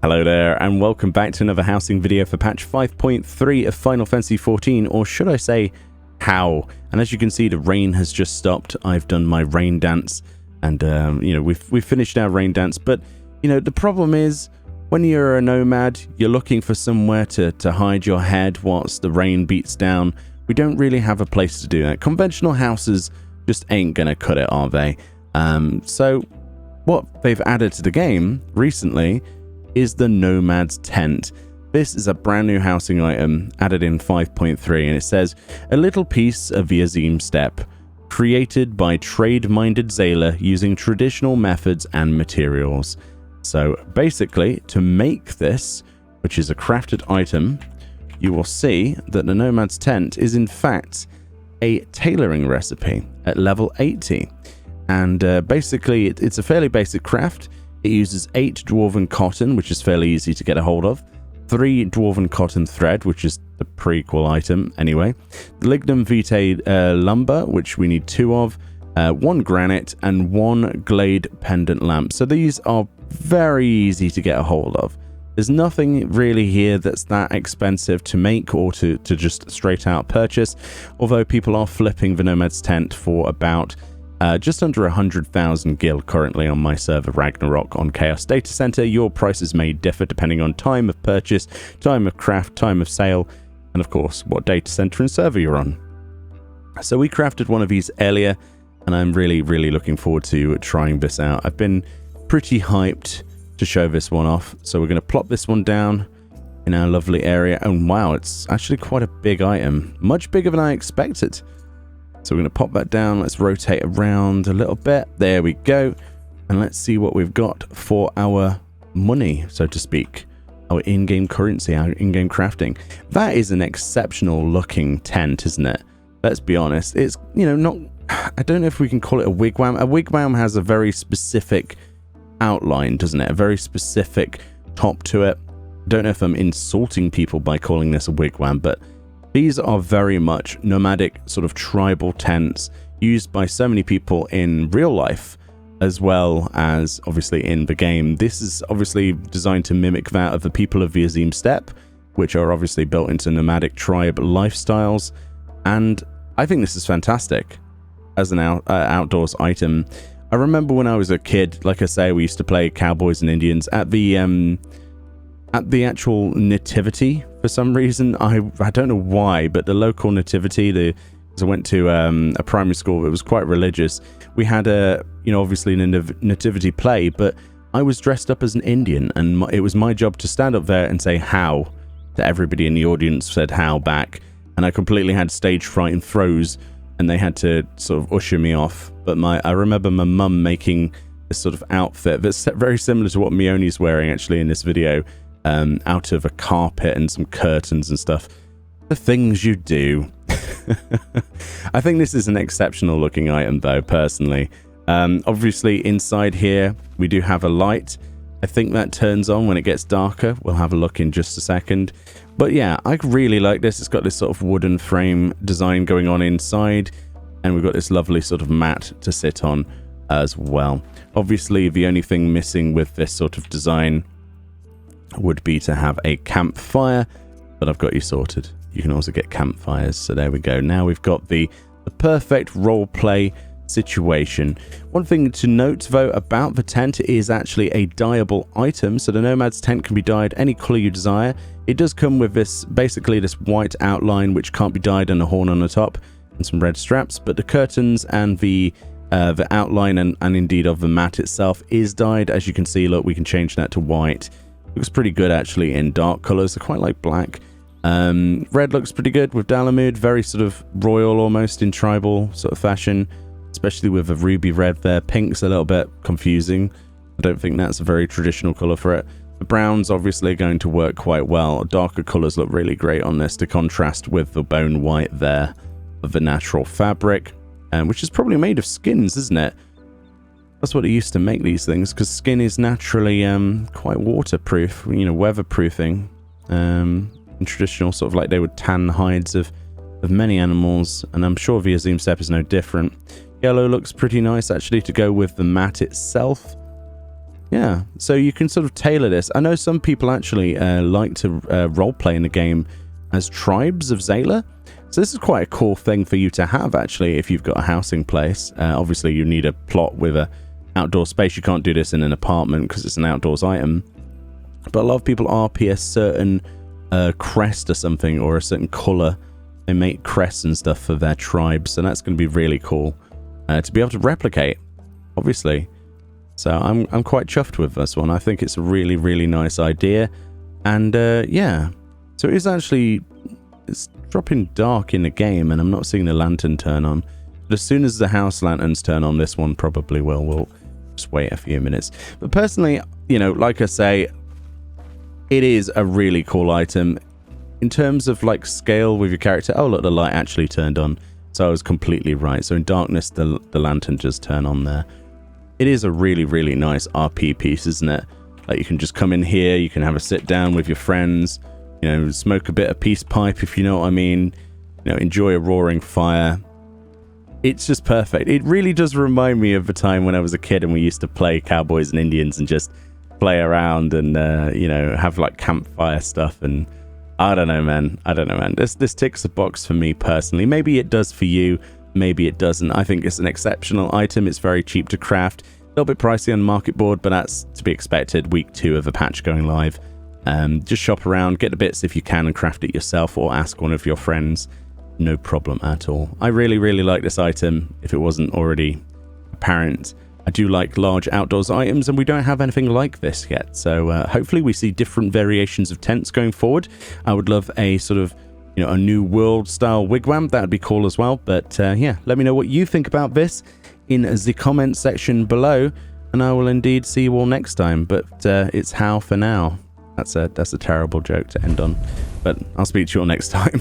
Hello there, and welcome back to another housing video for patch 5.3 of Final Fantasy XIV, or should I say, how. And as you can see, the rain has just stopped. I've done my rain dance, and we've finished our rain dance. But the problem is, when you're a nomad, you're looking for somewhere to hide your head whilst the rain beats down. We don't really have a place to do that. Conventional houses just ain't gonna cut it, are they? So what they've added to the game recently is the Nomad's tent. This is a brand new housing item added in 5.3, and it says, a little piece of the Azim steppe, created by trade-minded Zayla using traditional methods and materials. So basically, to make this, which is a crafted item, you will see that the Nomad's tent is in fact a tailoring recipe at level 80. And basically, it's a fairly basic craft. It uses 8 dwarven cotton, which is fairly easy to get a hold of, 3 dwarven cotton thread, which is the prequel item anyway, the lignum vitae lumber, which we need 2 of, 1 granite, and 1 glade pendant lamp. So these are very easy to get a hold of. There's nothing really here that's that expensive to make or to just straight out purchase, although people are flipping the Nomad's tent for about just under 100,000 gil currently on my server Ragnarok on Chaos Data Center. Your prices may differ depending on time of purchase, time of craft, time of sale, and of course what data center and server you're on. So we crafted one of these earlier, and I'm really looking forward to trying this out. I've been pretty hyped to show this one off, so we're going to plop this one down in our lovely area. And wow, it's actually quite a big item, much bigger than I expected. So we're going to pop that down. Let's rotate around a little bit. There we go. And let's see what we've got for our money, so to speak. Our in-game currency, our in-game crafting. That is an exceptional looking tent, isn't it? Let's be honest. It's, not... I don't know if we can call it a wigwam. A wigwam has a very specific outline, doesn't it? A very specific top to it. I don't know if I'm insulting people by calling this a wigwam, but these are very much nomadic, sort of tribal tents used by so many people in real life, as well as obviously in the game. This is obviously designed to mimic that of the people of the Azim steppe, which are obviously built into nomadic tribe lifestyles. And I think this is fantastic as an outdoors item. I remember when I was a kid, like I say, we used to play Cowboys and Indians at the actual nativity. For some reason, I don't know why, but the local nativity, because I went to a primary school that was quite religious, we had obviously a nativity play, but I was dressed up as an Indian, and it was my job to stand up there and say how to everybody in the audience. Said how back, and I completely had stage fright and froze, and they had to sort of usher me off. But I remember my mum making this sort of outfit that's very similar to what Meoni's wearing actually in this video, out of a carpet and some curtains and stuff. The things you do. I think this is an exceptional looking item though, personally. Obviously inside here we do have a light. I think that turns on when it gets darker. We'll have a look in just a second. But yeah, I really like this. It's got this sort of wooden frame design going on inside, and we've got this lovely sort of mat to sit on as well. Obviously the only thing missing with this sort of design would be to have a campfire, but I've got you sorted. You can also get campfires, so there we go. Now we've got the perfect role play situation. One thing to note though about the tent is actually a dyeable item, so the Nomad's tent can be dyed any color you desire. It does come with this white outline which can't be dyed, and a horn on the top and some red straps, but the curtains and the outline and indeed of the mat itself is dyed. As you can see, look, we can change that to white. Looks pretty good actually in dark colors. I quite like black. Red looks pretty good with Dalamud, very sort of royal almost in tribal sort of fashion, especially with a ruby red there. Pink's a little bit confusing. I don't think that's a very traditional color for it. The browns obviously are going to work quite well. Darker colors look really great on this to contrast with the bone white there of the natural fabric, which is probably made of skins, isn't it? That's what it used to make these things, because skin is naturally quite waterproof, weatherproofing. In traditional sort of like they would tan the hides of many animals, and I'm sure the Azim steppe is no different. Yellow looks pretty nice actually to go with the mat itself. Yeah, so you can sort of tailor this. I know some people actually like to roleplay in the game as tribes of Zayla. So this is quite a cool thing for you to have, actually, if you've got a housing place. Obviously, you need a plot with a outdoor space. You can't do this in an apartment because it's an outdoors item. But a lot of people RP a certain crest or something, or a certain colour. They make crests and stuff for their tribes, so that's going to be really cool to be able to replicate, obviously. So I'm quite chuffed with this one. I think it's a really, really nice idea. And yeah, so it is actually, it's dropping dark in the game and I'm not seeing the lantern turn on. But as soon as the house lanterns turn on, this one probably will. We'll just wait a few minutes. But personally, you know, like I say, it is a really cool item. In terms of like scale with your character, oh look, the light actually turned on. So I was completely right. So in darkness, the lantern just turn on there. It is a really, really nice RP piece, isn't it? Like you can just come in here, you can have a sit down with your friends, you know, smoke a bit of peace pipe, if you know what I mean, you know, enjoy a roaring fire. It's just perfect. It really does remind me of the time when I was a kid and we used to play Cowboys and Indians and just play around and, you know, have like campfire stuff. And I don't know, man. This ticks a box for me personally. Maybe it does for you. Maybe it doesn't. I think it's an exceptional item. It's very cheap to craft. A little bit pricey on market board, but that's to be expected. Week 2 of the patch going live. Just shop around, get the bits if you can, and craft it yourself, or ask one of your friends. No problem at all. I really, really like this item, if it wasn't already apparent. I do like large outdoors items, and we don't have anything like this yet. So hopefully we see different variations of tents going forward. I would love a sort of, you know, a new world style wigwam. That would be cool as well. But yeah, let me know what you think about this in the comment section below, and I will indeed see you all next time. But it's how for now. That's a terrible joke to end on, but I'll speak to you all next time.